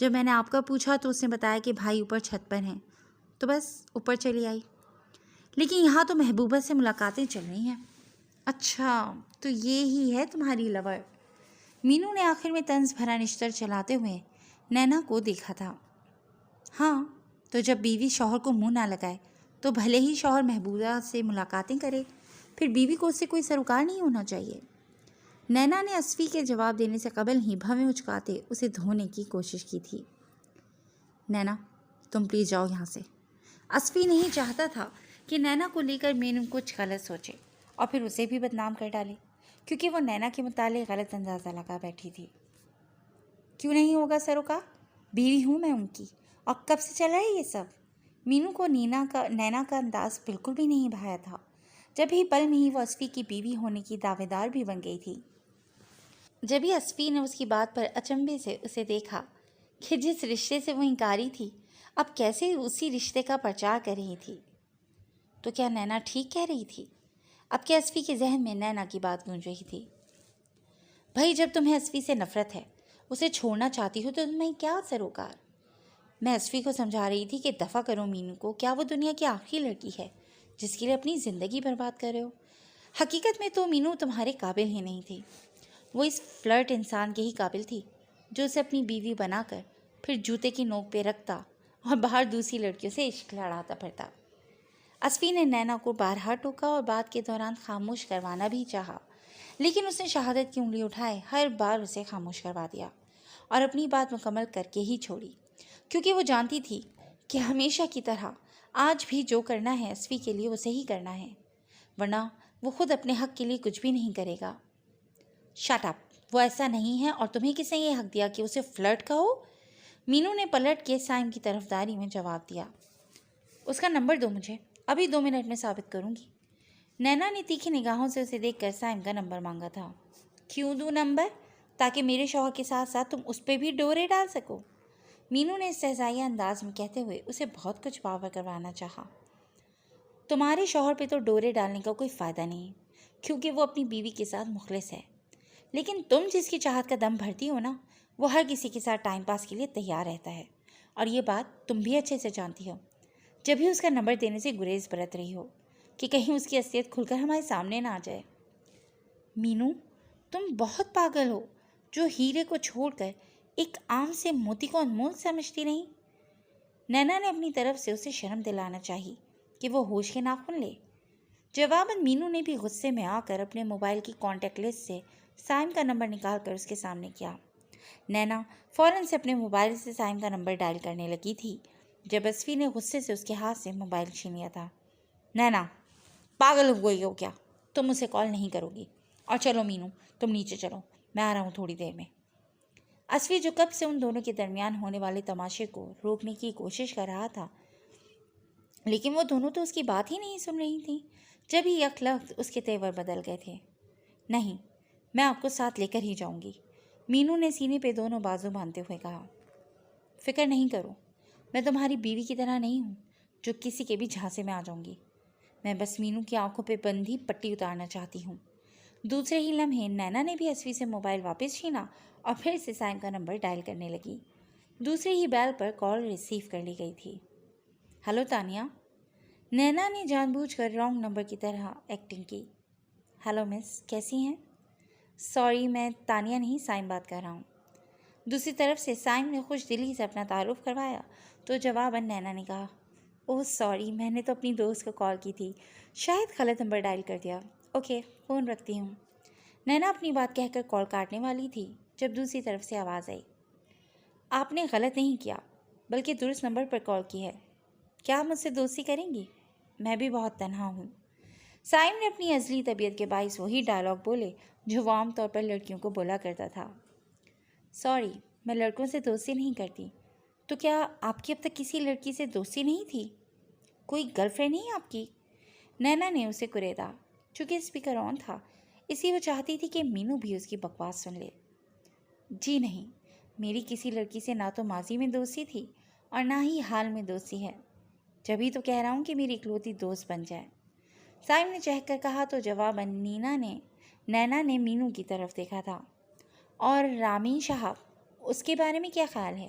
جب میں نے آپ کا پوچھا تو اس نے بتایا کہ بھائی اوپر چھت پر ہیں، تو بس اوپر چلی آئی۔ لیکن یہاں تو محبوبہ سے ملاقاتیں چل رہی ہیں۔ اچھا، تو یہ ہی ہے تمہاری لور؟ مینو نے آخر میں طنز بھرا نشتر چلاتے ہوئے نینا کو دیکھا تھا۔ ہاں، تو جب بیوی شوہر کو منہ نہ لگائے تو بھلے ہی شوہر محبوبہ سے ملاقاتیں کرے، پھر بیوی کو اس سے کوئی سروکار نہیں ہونا چاہیے۔ نینا نے اصفی کے جواب دینے سے قبل ہی بھویں اچکاتے اسے دھونے کی کوشش کی تھی۔ نینا، تم پلیز جاؤ یہاں سے۔ اصفی نہیں چاہتا تھا کہ نینا کو لے کر مینو کچھ غلط سوچے اور پھر اسے بھی بدنام کر ڈالے، کیونکہ وہ نینا کے متعلق غلط اندازہ لگا بیٹھی تھی۔ کیوں نہیں ہوگا سروکار؟ بیوی ہوں میں ان کی، اور کب سے چلا ہے یہ سب؟ مینو کو نینا کا انداز بالکل بھی نہیں بھایا تھا، جب ہی پل میں ہی وہ اصفی کی بیوی ہونے کی دعوے دار بھی بن گئی تھی۔ جب ہی اصفی نے اس کی بات پر اچنبھے سے اسے دیکھا کہ جس رشتے سے وہ انکاری تھی اب کیسے اسی رشتے کا پرچار کر رہی تھی، تو کیا نینا ٹھیک کہہ رہی تھی؟ اب کے اصفی کے ذہن میں نینا کی بات گونج رہی تھی۔ بھائی، جب تمہیں اصفی سے نفرت ہے، اسے چھوڑنا چاہتی ہو، تو تمہیں کیا سروکار؟ میں اصفی کو سمجھا رہی تھی کہ دفع کرو مینو کو، کیا وہ دنیا کی آخری لڑکی ہے جس کے لیے اپنی زندگی برباد کر رہے ہو؟ حقیقت میں تو مینو تمہارے قابل ہی نہیں تھی، وہ اس فلرٹ انسان کے ہی قابل تھی جو اسے اپنی بیوی بنا کر پھر جوتے کی نوک پہ رکھتا اور باہر دوسری لڑکیوں سے عشق لڑاتا پھرتا۔ اصفی نے نینا کو بارہا ٹوکا اور بات کے دوران خاموش کروانا بھی چاہا، لیکن اس نے شہادت کی انگلی اٹھائے ہر بار اسے خاموش کروا دیا اور اپنی بات مکمل کر کے ہی چھوڑی، کیونکہ وہ جانتی تھی کہ ہمیشہ کی طرح آج بھی جو کرنا ہے اصفی کے لیے اسے ہی کرنا ہے، ورنہ وہ خود اپنے حق کے لیے کچھ بھی نہیں کرے گا۔ شٹ اپ، وہ ایسا نہیں ہے، اور تمہیں کس نے یہ حق دیا کہ اسے فلرٹ کہو؟ مینو نے پلٹ کے سائم کی طرفداری میں جواب دیا۔ اس کا نمبر دو مجھے، ابھی 2 منٹ میں ثابت کروں گی۔ نینا نے تیکھی نگاہوں سے اسے دیکھ کر سائم کا نمبر مانگا تھا۔ کیوں دوں نمبر؟ تاکہ میرے شوہر کے ساتھ ساتھ تم اس پہ بھی ڈورے ڈال سکو، مینو نے استہزائیہ انداز میں کہتے ہوئے اسے بہت کچھ پاور کروانا چاہا۔ تمہارے شوہر پہ تو ڈورے ڈالنے کا کوئی فائدہ نہیں، کیونکہ وہ اپنی بیوی کے ساتھ مخلص ہے، لیکن تم جس کی چاہت کا دم بھرتی ہو نا، وہ ہر کسی کے ساتھ ٹائم پاس کے لیے تیار رہتا ہے، اور یہ بات تم بھی اچھے سے جانتی ہو، جب بھی اس کا نمبر دینے سے گریز برت رہی ہو کہ کہیں اس کی اصلیت کھل کر ہمارے سامنے نہ آ جائے۔ مینو، تم بہت پاگل ہو جو ہیرے کو چھوڑ کر ایک عام سے موتی کو انمول سمجھتی نہیں۔ نینا نے اپنی طرف سے اسے شرم دلانا چاہی کہ وہ ہوش کے ناخن لے۔ جواباً مینو نے بھی غصے میں آ کر اپنے موبائل کی کانٹیکٹ لسٹ سے سائم کا نمبر نکال کر اس کے سامنے کیا۔ نینا فوراً سے اپنے موبائل سے سائم کا نمبر ڈائل کرنے لگی تھی جب اصفی نے غصے سے اس کے ہاتھ سے موبائل چھین لیا تھا۔ نینا، پاگل ہو گئی ہو کیا؟ تم اسے کال نہیں کرو گی، اور چلو مینو، تم نیچے چلو، میں آ رہا ہوں تھوڑی دیر میں۔ اصفی جو کب سے ان دونوں کے درمیان ہونے والے تماشے کو روکنے کی کوشش کر رہا تھا، لیکن وہ دونوں تو اس کی بات ہی نہیں سن رہی تھیں، جب ہی یک لخت اس کے تیور بدل گئے تھے۔ نہیں، میں آپ کو ساتھ لے کر ہی جاؤں گی، مینو نے سینے پہ دونوں بازو باندھتے ہوئے کہا۔ فکر نہیں کرو، میں تمہاری بیوی کی طرح نہیں ہوں جو کسی کے بھی جھانسے میں آ جاؤں گی، میں بس مینو کی آنکھوں پہ بندھی پٹی اتارنا چاہتی ہوں۔ دوسرے ہی لمحے نینا نے بھی اصفی سے موبائل واپس چھینا اور پھر سے سائم کا نمبر ڈائل کرنے لگی۔ دوسرے ہی بیل پر کال ریسیو کر لی گئی تھی۔ ہلو تانیہ، نینا نے جان بوجھ کر رانگ نمبر کی طرح ایکٹنگ کی۔ ہلو مس، کیسی ہیں؟ سوری، میں تانیہ نہیں، سائم بات کر رہا ہوں۔ دوسری طرف سے سائم نے خوش دلی سے اپنا تعارف کروایا تو جواباً نینا نے کہا، اوہ سوری، میں نے تو اپنی دوست کو کال کی تھی، شاید غلط نمبر ڈائل کر دیا۔ اوکے، فون رکھتی ہوں۔ نینا اپنی بات کہہ کر کال کاٹنے والی تھی جب دوسری طرف سے آواز آئی، آپ نے غلط نہیں کیا، بلکہ درست نمبر پر کال کی ہے۔ کیا آپ مجھ سے دوستی کریں گی؟ میں بھی بہت تنہا ہوں۔ سائم نے اپنی ازلی طبیعت کے باعث وہی ڈائلاگ بولے جو وہ عام طور پر لڑکیوں کو بولا کرتا تھا۔ سوری، میں لڑکوں سے دوستی نہیں کرتی۔ تو کیا آپ کی اب تک کسی لڑکی سے دوستی نہیں تھی؟ کوئی گرل فرینڈ نہیں آپ کی؟ نینا نے اسے کریدا۔ چونکہ اسپیکر آن تھا، اس لیے وہ چاہتی تھی کہ مینو بھی اس کی بکواس سن لے۔ جی نہیں، میری کسی لڑکی سے نہ تو ماضی میں دوستی تھی اور نہ ہی حال میں دوستی ہے، جبھی تو کہہ رہا ہوں کہ میری اکلوتی دوست بن جائے۔ سائم نے چہک کر کہا تو جواباً نینا نے مینو کی طرف دیکھا تھا۔ اور رامین صاحب، اس کے بارے میں کیا خیال ہے؟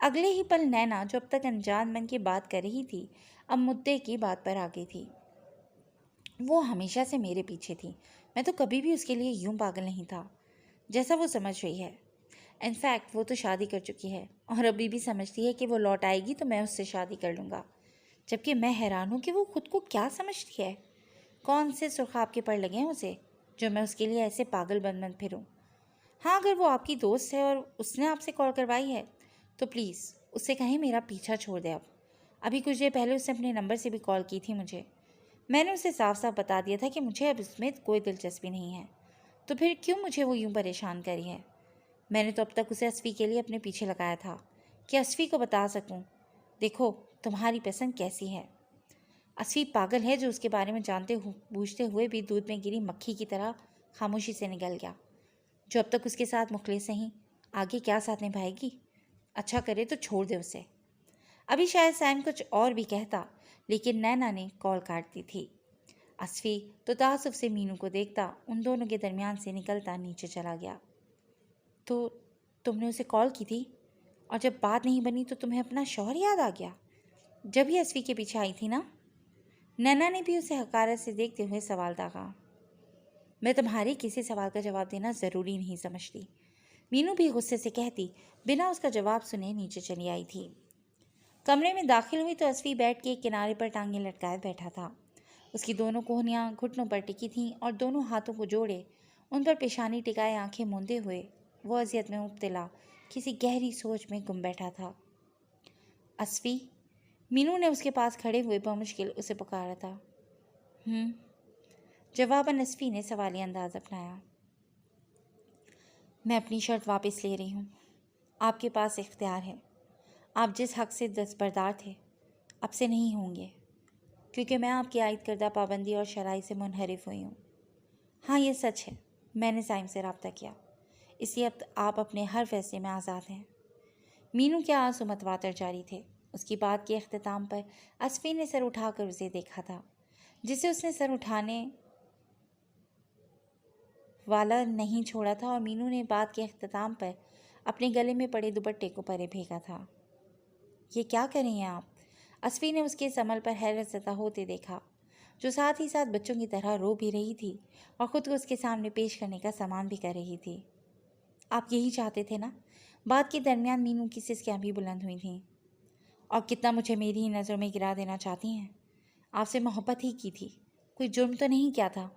اگلے ہی پل نینا جو اب تک انجان من کی بات کر رہی تھی اب مدعے کی بات پر آ گئی تھی۔ وہ ہمیشہ سے میرے پیچھے تھی، میں تو کبھی بھی اس کے لیے یوں پاگل نہیں تھا جیسا وہ سمجھ رہی ہے۔ انفیکٹ وہ تو شادی کر چکی ہے اور ابھی بھی سمجھتی ہے کہ وہ لوٹ آئے گی تو میں اس سے شادی کر لوں گا، جبکہ میں حیران ہوں کہ وہ خود کو کیا سمجھتی ہے۔ کون سے سرخاب کے پڑ لگے ہیں اسے جو میں اس کے لیے ایسے پاگل بن بن پھروں۔ ہاں، اگر وہ آپ کی دوست ہے اور اس نے آپ سے کال کروائی ہے تو پلیز اس سے کہیں میرا پیچھا چھوڑ دے۔ ابھی کچھ دیر پہلے اس نے اپنے نمبر سے بھی کال کی تھی مجھے۔ میں نے اسے صاف صاف بتا دیا تھا کہ مجھے اب اس میں کوئی دلچسپی نہیں ہے، تو پھر کیوں مجھے وہ یوں پریشان کری ہے؟ میں نے تو اب تک اسے اسفی کے لیے اپنے پیچھے لگایا تھا کہ اسفی کو بتا سکوں، دیکھو تمہاری پسند کیسی ہے۔ اسفی پاگل ہے جو اس کے بارے میں جانتے بوجھتے ہوئے بھی دودھ میں گری مکھی کی طرح خاموشی سے نکل گیا۔ جو اب تک اس کے ساتھ مخلص نہیں، آگے کیا ساتھ نبھائے گی؟ اچھا کرے تو چھوڑ دے اسے۔ ابھی شاید سائم کچھ اور بھی کہتا، لیکن نینا نے کال کاٹ دی تھی۔ اسفی تو تعصب سے مینو کو دیکھتا ان دونوں کے درمیان سے نکلتا نیچے چلا گیا۔ تو تم نے اسے کال کی تھی اور جب بات نہیں بنی تو تمہیں اپنا شوہر یاد آ گیا؟ جب ہی اسفی کے پیچھے آئی تھی نا؟ نینا نے بھی اسے حقارت سے دیکھتے ہوئے سوال داغا۔ میں تمہارے کسی سوال کا جواب دینا ضروری نہیں سمجھتی، مینو بھی غصے سے کہتی بنا اس کا جواب سنے نیچے چلی آئی تھی۔ کمرے میں داخل ہوئی تو اسفی بیٹھ کے ایک کنارے پر ٹانگیں لٹکائے بیٹھا تھا۔ اس کی دونوں کوہنیاں گھٹنوں پر ٹکی تھیں اور دونوں ہاتھوں کو جوڑے ان پر پیشانی ٹکائے آنکھیں موندے ہوئے وہ اذیت میں مبتلا کسی گہری سوچ میں گم بیٹھا تھا۔ اسفی، مینو نے اس کے پاس کھڑے ہوئے بمشکل اسے پکارا تھا۔ جواباً اسفی نے سوالی انداز اپنایا۔ میں اپنی شرط واپس لے رہی ہوں۔ آپ کے پاس اختیار ہے، آپ جس حق سے دستبردار تھے اب سے نہیں ہوں گے، کیونکہ میں آپ کی عائد کردہ پابندی اور شرائط سے منحرف ہوئی ہوں۔ ہاں یہ سچ ہے، میں نے سائم سے رابطہ کیا، اس لیے اب آپ اپنے ہر فیصلے میں آزاد ہیں۔ مینو کے آنسو متواتر جاری تھے۔ اس کی بات کے اختتام پر اسفی نے سر اٹھا کر اسے دیکھا تھا، جسے اس نے سر اٹھانے والا نہیں چھوڑا تھا، اور مینو نے بات کے اختتام پر اپنے گلے میں پڑے دوپٹے کو پرے پھینکا تھا۔ یہ کیا کر رہی ہیں آپ؟ اسفی نے اس کے اس عمل پر حیرت زدہ ہوتے دیکھا، جو ساتھ ہی ساتھ بچوں کی طرح رو بھی رہی تھی اور خود کو اس کے سامنے پیش کرنے کا سامان بھی کر رہی تھی۔ آپ یہی چاہتے تھے نا؟ بات کے درمیان مینو کی سسکیاں بھی بلند ہوئی تھیں۔ اور کتنا مجھے میری ہی نظروں میں گرا دینا چاہتی ہیں؟ آپ سے محبت ہی کی تھی، کوئی جرم تو نہیں کیا تھا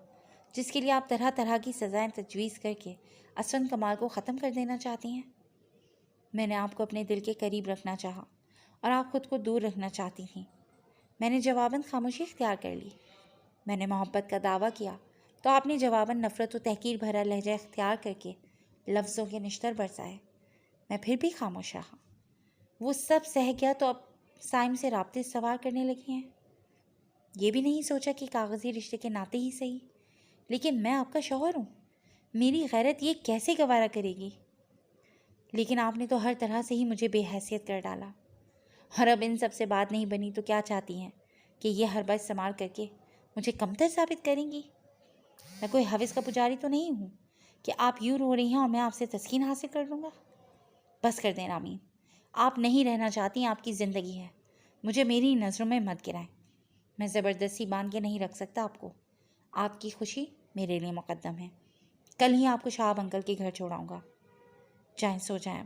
جس کے لیے آپ طرح طرح کی سزائیں تجویز کر کے اسفند کمال کو ختم کر دینا چاہتی ہیں۔ میں نے آپ کو اپنے دل کے قریب رکھنا چاہا اور آپ خود کو دور رکھنا چاہتی تھیں۔ میں نے جواباً خاموشی اختیار کر لی۔ میں نے محبت کا دعویٰ کیا تو آپ نے جواباً نفرت و تحقیر بھرا لہجہ اختیار کر کے لفظوں کے نشتر برسائے۔ میں پھر بھی خاموش رہا۔ وہ سب سہ گیا تو اب سائم سے رابطے سوار کرنے لگی ہیں۔ یہ بھی نہیں سوچا کہ کاغذی رشتے کے ناطے ہی صحیح، لیکن میں آپ کا شوہر ہوں، میری غیرت یہ کیسے گوارا کرے گی؟ لیکن آپ نے تو ہر طرح سے ہی مجھے بے حیثیت کر ڈالا، اور اب ان سب سے بات نہیں بنی تو کیا چاہتی ہیں کہ یہ حربہ استعمال کر کے مجھے کمتر ثابت کریں گی؟ میں کوئی حوث کا پجاری تو نہیں ہوں کہ آپ یوں رو رہی ہیں اور میں آپ سے تسکین حاصل کر لوں گا۔ بس کر دیں رامین، آپ نہیں رہنا چاہتی، آپ کی زندگی ہے، مجھے میری نظروں میں مت گرائیں۔ میں زبردستی باندھ کے نہیں رکھ سکتا آپ کو، آپ کی خوشی میرے لیے مقدم ہے۔ کل ہی آپ کو شہاب انکل کے گھر چھوڑاؤں گا، جائیں سو جائیں۔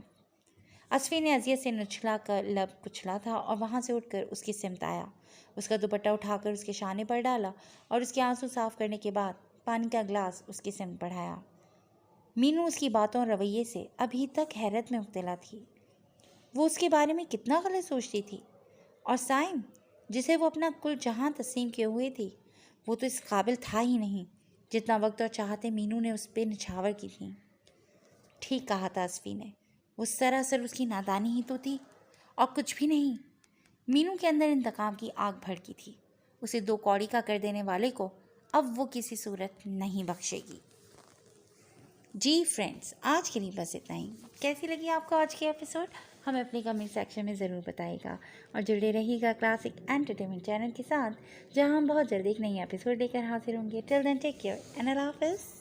اسفی نے اذیت سے نچلا کر لب کچلا تھا اور وہاں سے اٹھ کر اس کی سمت آیا، اس کا دوپٹہ اٹھا کر اس کے شانے پر ڈالا اور اس کے آنسو صاف کرنے کے بعد پانی کا گلاس اس کی سمت بڑھایا۔ مینو اس کی باتوں اور رویے سے ابھی تک حیرت میں مبتلا تھی۔ وہ اس کے بارے میں کتنا غلط سوچتی تھی، اور سائم جسے وہ اپنا کل جہاں تسلیم کیے ہوئے تھی، وہ تو اس قابل تھا ہی نہیں جتنا وقت اور چاہتے مینو نے اس پہ نچھاور کی تھیں۔ ٹھیک کہا تھا اسفی نے، وہ سراسر اس کی نادانی ہی تو تھی اور کچھ بھی نہیں۔ مینو کے اندر انتقام کی آگ بھڑکی تھی، اسے دو کوڑی کا کر دینے والے کو اب وہ کسی صورت نہیں بخشے گی۔ جی فرینڈز، آج کے لیے بس اتنا ہی۔ کیسی لگی آپ کو آج کی ایپیسوڈ؟ ہمیں اپنی کمنٹ سیکشن میں ضرور بتائے گا، اور جڑے رہیے گا کلاسک انٹرٹینمنٹ چینل کے ساتھ، جہاں ہم بہت جلد ایک نئی ایپیسوڈ لے کر حاضر ہوں گے۔ ٹل دین ٹیک کیئر اینڈ اللہ حافظ۔